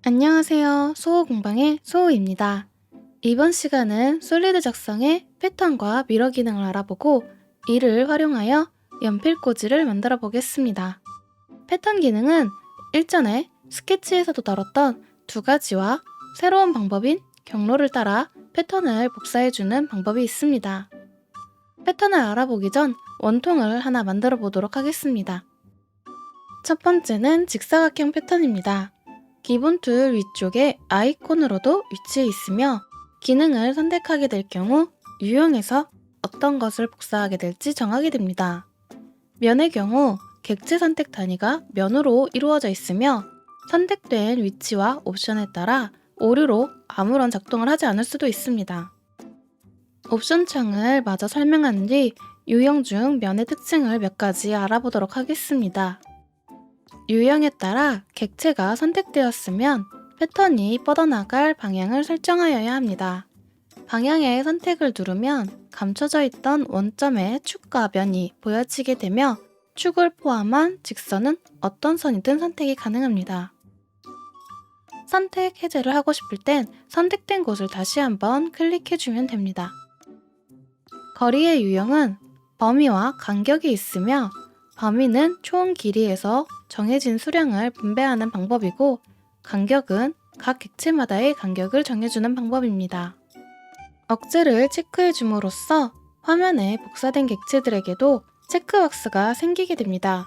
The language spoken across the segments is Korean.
안녕하세요. 수호 공방의 수호입니다. 이번 시간은 솔리드 작성의 패턴과 미러 기능을 알아보고 이를 활용하여 연필꽂이를 만들어 보겠습니다. 패턴 기능은 일전에 스케치에서도 다뤘던 두 가지와 새로운 방법인 경로를 따라 패턴을 복사해주는 방법이 있습니다. 패턴을 알아보기 전 원통을 하나 만들어 보도록 하겠습니다. 첫 번째는 직사각형 패턴입니다. 기본 툴 위쪽에 아이콘으로도 위치해 있으며 기능을 선택하게 될 경우 유형에서 어떤 것을 복사하게 될지 정하게 됩니다. 면의 경우 객체 선택 단위가 면으로 이루어져 있으며 선택된 위치와 옵션에 따라 오류로 아무런 작동을 하지 않을 수도 있습니다. 옵션 창을 마저 설명한 뒤 유형 중 면의 특징을 몇 가지 알아보도록 하겠습니다. 유형에 따라 객체가 선택되었으면 패턴이 뻗어나갈 방향을 설정하여야 합니다. 방향의 선택을 누르면 감춰져 있던 원점의 축과 면이 보여지게 되며 축을 포함한 직선은 어떤 선이든 선택이 가능합니다. 선택 해제를 하고 싶을 땐 선택된 곳을 다시 한번 클릭해주면 됩니다. 거리의 유형은 범위와 간격이 있으며 범위는 총 길이에서 정해진 수량을 분배하는 방법이고 간격은 각 객체마다의 간격을 정해주는 방법입니다. 억제를 체크해 줌으로써 화면에 복사된 객체들에게도 체크박스가 생기게 됩니다.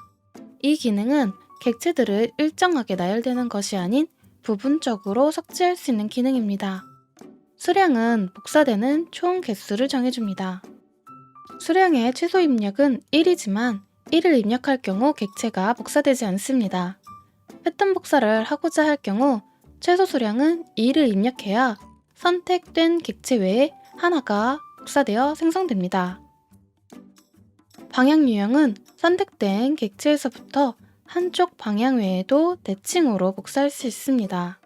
이 기능은 객체들을 일정하게 나열되는 것이 아닌 부분적으로 삭제할 수 있는 기능입니다. 수량은 복사되는 총 개수를 정해줍니다. 수량의 최소 입력은 1이지만 1을 입력할 경우 객체가 복사되지 않습니다. 패턴 복사를 하고자 할 경우 최소 수량은 2를 입력해야 선택된 객체 외에 하나가 복사되어 생성됩니다. 방향 유형은 선택된 객체에서부터 한쪽 방향 외에도 대칭으로 복사할 수 있습니다.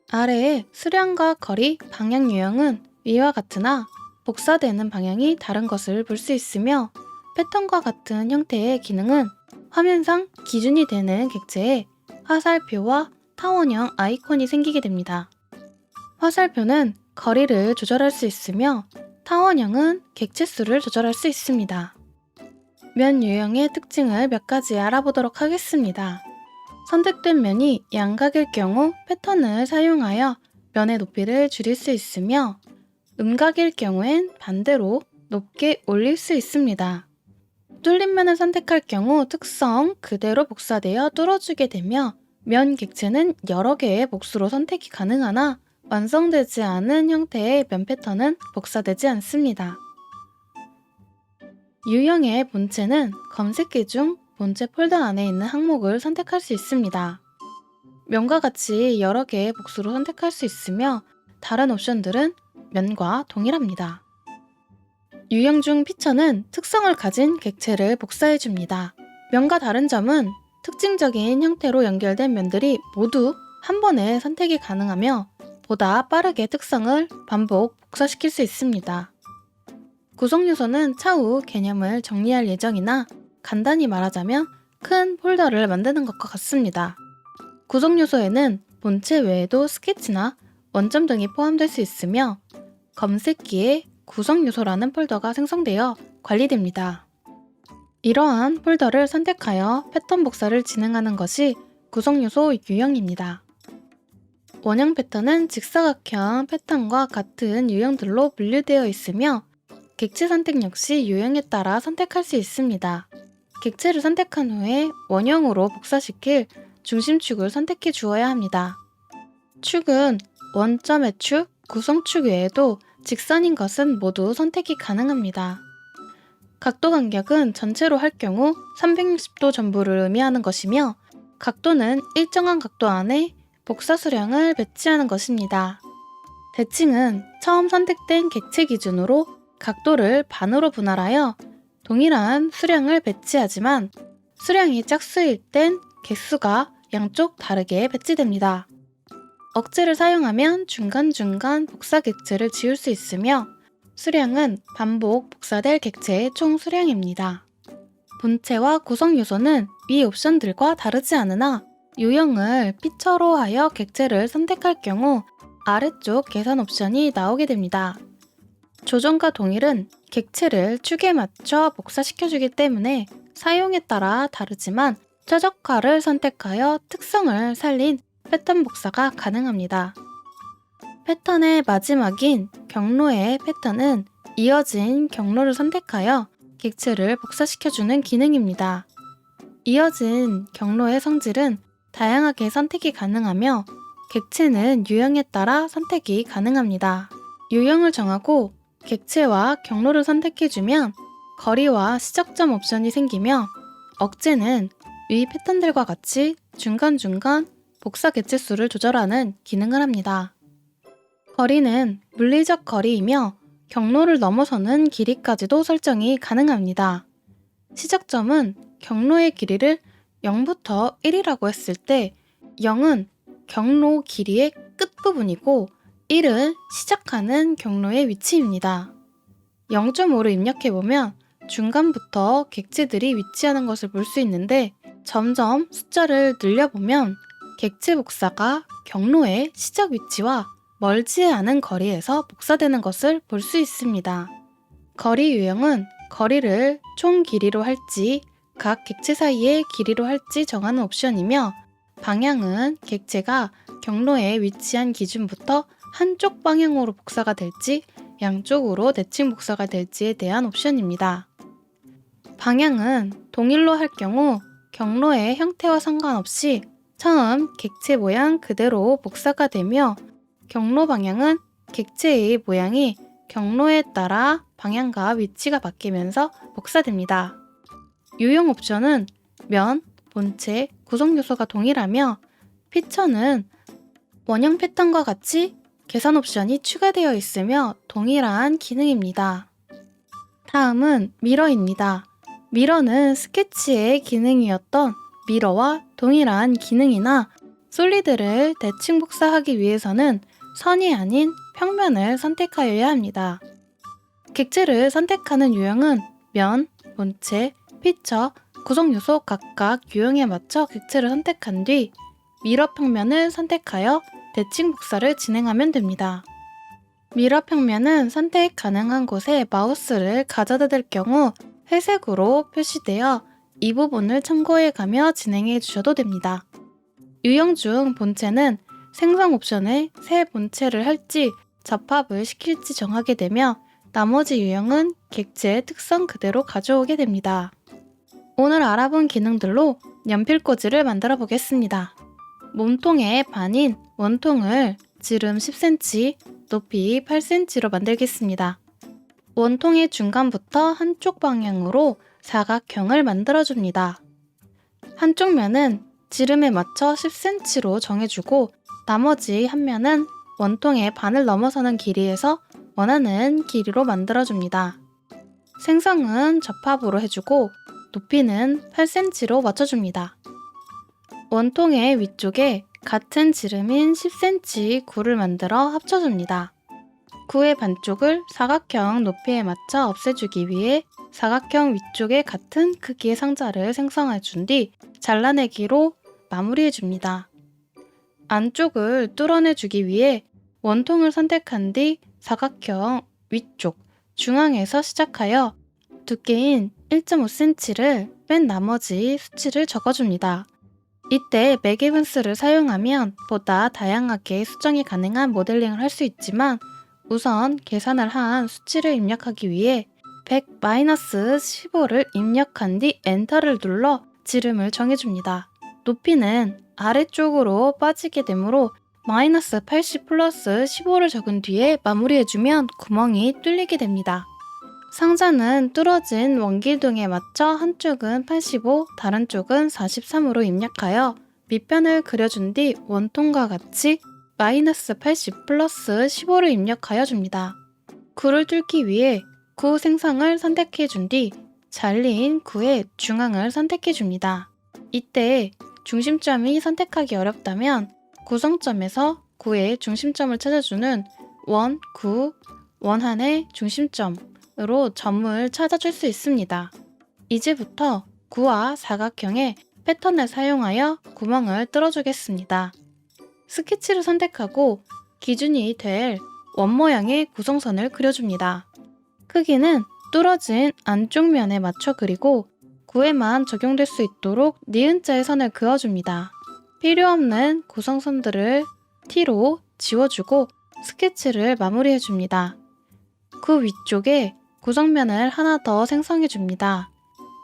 아래의 수량과 거리, 방향 유형은 위와 같으나 복사되는 방향이 다른 것을 볼 수 있으며 패턴과 같은 형태의 기능은 화면상 기준이 되는 객체에 화살표와 타원형 아이콘이 생기게 됩니다. 화살표는 거리를 조절할 수 있으며 타원형은 객체 수를 조절할 수 있습니다. 면 유형의 특징을 몇 가지 알아보도록 하겠습니다. 선택된 면이 양각일 경우 패턴을 사용하여 면의 높이를 줄일 수 있으며 음각일 경우엔 반대로 높게 올릴 수 있습니다. 뚫린 면을 선택할 경우 특성 그대로 복사되어 뚫어주게 되며 면 객체는 여러 개의 몫으로 선택이 가능하나 완성되지 않은 형태의 면 패턴은 복사되지 않습니다. 유형의 본체는 검색기 중 본체 폴더 안에 있는 항목을 선택할 수 있습니다. 면과 같이 여러 개의 몫으로 선택할 수 있으며 다른 옵션들은 면과 동일합니다. 유형 중 피처는 특성을 가진 객체를 복사해줍니다. 면과 다른 점은 특징적인 형태로 연결된 면들이 모두 한 번에 선택이 가능하며 보다 빠르게 특성을 반복 복사시킬 수 있습니다. 구성 요소는 차후 개념을 정리할 예정이나 간단히 말하자면 큰 폴더를 만드는 것과 같습니다. 구성 요소에는 본체 외에도 스케치나 원점 등이 포함될 수 있으며 검색기에 구성 요소라는 폴더가 생성되어 관리됩니다. 이러한 폴더를 선택하여 패턴 복사를 진행하는 것이 구성 요소 유형입니다. 원형 패턴은 직사각형 패턴과 같은 유형들로 분류되어 있으며 객체 선택 역시 유형에 따라 선택할 수 있습니다. 객체를 선택한 후에 원형으로 복사시킬 중심축을 선택해 주어야 합니다. 축은 원점의 축, 구성축 외에도 직선인 것은 모두 선택이 가능합니다. 각도 간격은 전체로 할 경우 360도 전부를 의미하는 것이며 각도는 일정한 각도 안에 복사 수량을 배치하는 것입니다. 대칭은 처음 선택된 객체 기준으로 각도를 반으로 분할하여 동일한 수량을 배치하지만 수량이 짝수일 땐 개수가 양쪽 다르게 배치됩니다. 억제를 사용하면 중간중간 복사 객체를 지울 수 있으며 수량은 반복 복사될 객체의 총 수량입니다. 본체와 구성 요소는 위 옵션들과 다르지 않으나 유형을 피처로 하여 객체를 선택할 경우 아래쪽 계산 옵션이 나오게 됩니다. 조정과 동일은 객체를 축에 맞춰 복사시켜주기 때문에 사용에 따라 다르지만 최적화를 선택하여 특성을 살린 패턴 복사가 가능합니다. 패턴의 마지막인 경로의 패턴은 이어진 경로를 선택하여 객체를 복사시켜주는 기능입니다. 이어진 경로의 성질은 다양하게 선택이 가능하며 객체는 유형에 따라 선택이 가능합니다. 유형을 정하고 객체와 경로를 선택해주면 거리와 시작점 옵션이 생기며 억제는 위 패턴들과 같이 중간중간 복사 객체 수를 조절하는 기능을 합니다. 거리는 물리적 거리이며 경로를 넘어서는 길이까지도 설정이 가능합니다. 시작점은 경로의 길이를 0부터 1이라고 했을 때 0은 경로 길이의 끝부분이고 1은 시작하는 경로의 위치입니다. 0.5를 입력해보면 중간부터 객체들이 위치하는 것을 볼 수 있는데 점점 숫자를 늘려보면 객체 복사가 경로의 시작 위치와 멀지 않은 거리에서 복사되는 것을 볼 수 있습니다. 거리 유형은 거리를 총 길이로 할지 각 객체 사이의 길이로 할지 정하는 옵션이며 방향은 객체가 경로에 위치한 기준부터 한쪽 방향으로 복사가 될지 양쪽으로 대칭 복사가 될지에 대한 옵션입니다. 방향은 동일로 할 경우 경로의 형태와 상관없이 처음 객체 모양 그대로 복사가 되며 경로 방향은 객체의 모양이 경로에 따라 방향과 위치가 바뀌면서 복사됩니다. 유형 옵션은 면, 본체, 구성 요소가 동일하며 피처는 원형 패턴과 같이 계산 옵션이 추가되어 있으며 동일한 기능입니다. 다음은 미러입니다. 미러는 스케치의 기능이었던 미러와 동일한 기능이나 솔리드를 대칭 복사하기 위해서는 선이 아닌 평면을 선택하여야 합니다. 객체를 선택하는 유형은 면, 본체, 피처, 구성 요소 각각 유형에 맞춰 객체를 선택한 뒤 미러 평면을 선택하여 대칭 복사를 진행하면 됩니다. 미러 평면은 선택 가능한 곳에 마우스를 가져다 댈 경우 회색으로 표시되어 이 부분을 참고해 가며 진행해 주셔도 됩니다. 유형 중 본체는 생성 옵션에 새 본체를 할지 접합을 시킬지 정하게 되며 나머지 유형은 객체의 특성 그대로 가져오게 됩니다. 오늘 알아본 기능들로 연필꽂이를 만들어 보겠습니다. 몸통의 반인 원통을 지름 10cm, 높이 8cm로 만들겠습니다. 원통의 중간부터 한쪽 방향으로 사각형을 만들어줍니다. 한쪽 면은 지름에 맞춰 10cm로 정해주고 나머지 한 면은 원통의 반을 넘어서는 길이에서 원하는 길이로 만들어줍니다. 생성은 접합으로 해주고 높이는 8cm로 맞춰줍니다. 원통의 위쪽에 같은 지름인 10cm 구를 만들어 합쳐줍니다. 구의 반쪽을 사각형 높이에 맞춰 없애주기 위해 사각형 위쪽에 같은 크기의 상자를 생성해준 뒤 잘라내기로 마무리해줍니다. 안쪽을 뚫어내주기 위해 원통을 선택한 뒤 사각형 위쪽 중앙에서 시작하여 두께인 1.5cm를 뺀 나머지 수치를 적어줍니다. 이때 맥에븐스를 사용하면 보다 다양하게 수정이 가능한 모델링을 할 수 있지만 우선 계산을 한 수치를 입력하기 위해 100-15를 입력한 뒤 엔터를 눌러 지름을 정해줍니다. 높이는 아래쪽으로 빠지게 되므로 -80 플러스 15를 적은 뒤에 마무리해주면 구멍이 뚫리게 됩니다. 상자는 뚫어진 원기둥에 맞춰 한쪽은 85, 다른 쪽은 43으로 입력하여 밑편을 그려준 뒤 원통과 같이 -80 플러스 15를 입력하여 줍니다. 구를 뚫기 위해 구 생성을 선택해 준 뒤 잘린 구의 중앙을 선택해 줍니다. 이때 중심점이 선택하기 어렵다면 구성점에서 구의 중심점을 찾아주는 원, 구, 원한의 중심점으로 점을 찾아줄 수 있습니다. 이제부터 구와 사각형의 패턴을 사용하여 구멍을 뚫어주겠습니다. 스케치를 선택하고 기준이 될 원 모양의 구성선을 그려줍니다. 크기는 뚫어진 안쪽 면에 맞춰 그리고 구에만 적용될 수 있도록 니은자의 선을 그어줍니다. 필요 없는 구성선들을 T로 지워주고 스케치를 마무리해줍니다. 그 위쪽에 구성면을 하나 더 생성해줍니다.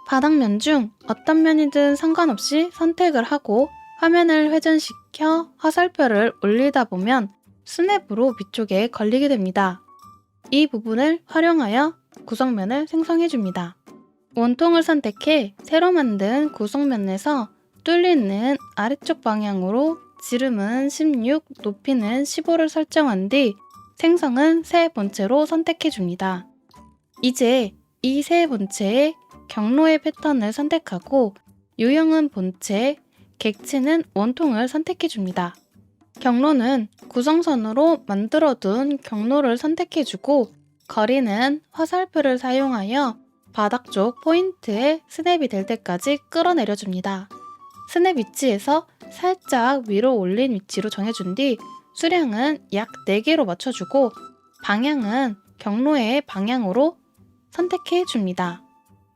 바닥면 중 어떤 면이든 상관없이 선택을 하고 화면을 회전시켜 화살표를 올리다 보면 스냅으로 위쪽에 걸리게 됩니다. 이 부분을 활용하여 구성면을 생성해줍니다. 원통을 선택해 새로 만든 구성면에서 뚫리는 아래쪽 방향으로 지름은 16, 높이는 15를 설정한 뒤 생성은 새 본체로 선택해줍니다. 이제 이 새 본체의 경로의 패턴을 선택하고 유형은 본체, 객체는 원통을 선택해줍니다. 경로는 구성선으로 만들어둔 경로를 선택해주고 거리는 화살표를 사용하여 바닥 쪽 포인트에 스냅이 될 때까지 끌어내려줍니다. 스냅 위치에서 살짝 위로 올린 위치로 정해준 뒤 수량은 약 4개로 맞춰주고 방향은 경로의 방향으로 선택해줍니다.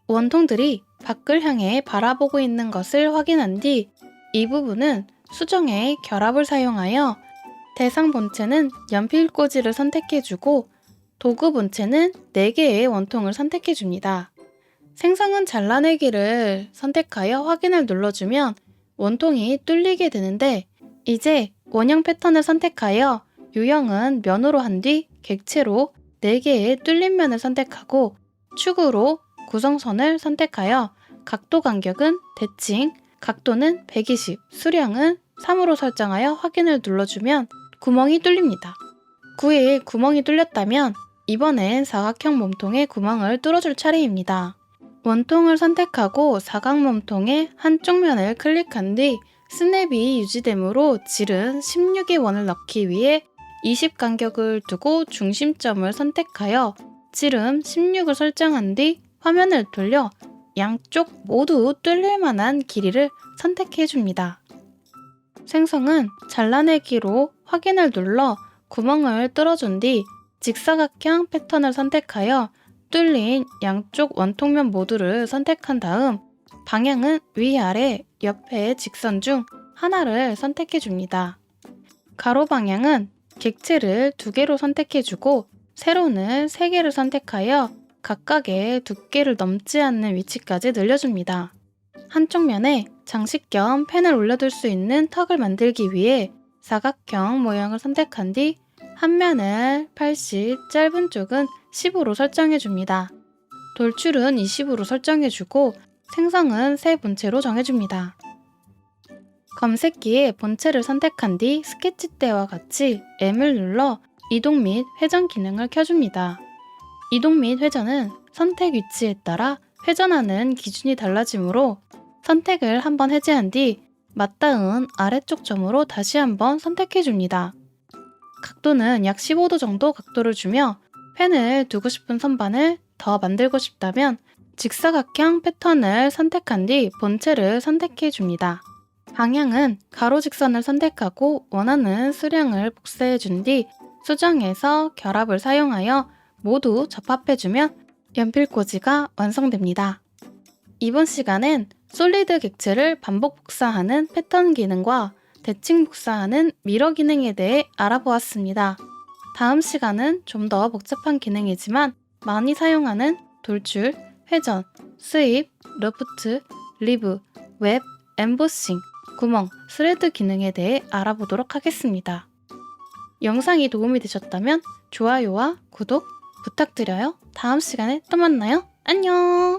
원통들이 밖을 향해 바라보고 있는 것을 확인한 뒤 이 부분은 수정의 결합을 사용하여 대상 본체는 연필꽂이를 선택해주고 도구 본체는 4개의 원통을 선택해줍니다. 생성은 잘라내기를 선택하여 확인을 눌러주면 원통이 뚫리게 되는데 이제 원형 패턴을 선택하여 유형은 면으로 한 뒤 객체로 4개의 뚫린 면을 선택하고 축으로 구성선을 선택하여 각도 간격은 대칭, 각도는 120, 수량은 3으로 설정하여 확인을 눌러주면 구멍이 뚫립니다. 9에 구멍이 뚫렸다면 이번엔 사각형 몸통에 구멍을 뚫어줄 차례입니다. 원통을 선택하고 사각 몸통의 한쪽 면을 클릭한 뒤 스냅이 유지되므로 질은 16의 원을 넣기 위해 20 간격을 두고 중심점을 선택하여 지름 16을 설정한 뒤 화면을 돌려 양쪽 모두 뚫릴 만한 길이를 선택해 줍니다. 생성은 잘라내기로 확인을 눌러 구멍을 뚫어준 뒤 직사각형 패턴을 선택하여 뚫린 양쪽 원통면 모두를 선택한 다음 방향은 위아래 옆에 직선 중 하나를 선택해 줍니다. 가로 방향은 객체를 2개로 선택해 주고 세로는 3개를 선택하여 각각의 두께를 넘지 않는 위치까지 늘려줍니다. 한쪽 면에 장식 겸 펜을 올려둘 수 있는 턱을 만들기 위해 사각형 모양을 선택한 뒤 한 면을 80, 짧은 쪽은 10으로 설정해줍니다. 돌출은 20으로 설정해주고 생성은 새 본체로 정해줍니다. 검색기에 본체를 선택한 뒤 스케치 때와 같이 M을 눌러 이동 및 회전 기능을 켜줍니다. 이동 및 회전은 선택 위치에 따라 회전하는 기준이 달라지므로 선택을 한번 해제한 뒤 맞닿은 아래쪽 점으로 다시 한번 선택해줍니다. 각도는 약 15도 정도 각도를 주며 펜을 두고 싶은 선반을 더 만들고 싶다면 직사각형 패턴을 선택한 뒤 본체를 선택해줍니다. 방향은 가로 직선을 선택하고 원하는 수량을 복사해준 뒤 수정에서 결합을 사용하여 모두 접합해주면 연필꽂이가 완성됩니다. 이번 시간엔 솔리드 객체를 반복 복사하는 패턴 기능과 대칭 복사하는 미러 기능에 대해 알아보았습니다. 다음 시간은 좀 더 복잡한 기능이지만 많이 사용하는 돌출, 회전, 스윕, 러프트, 리브, 웹, 엠보싱, 구멍, 스레드 기능에 대해 알아보도록 하겠습니다. 영상이 도움이 되셨다면 좋아요와 구독 부탁드려요. 다음 시간에 또 만나요. 안녕!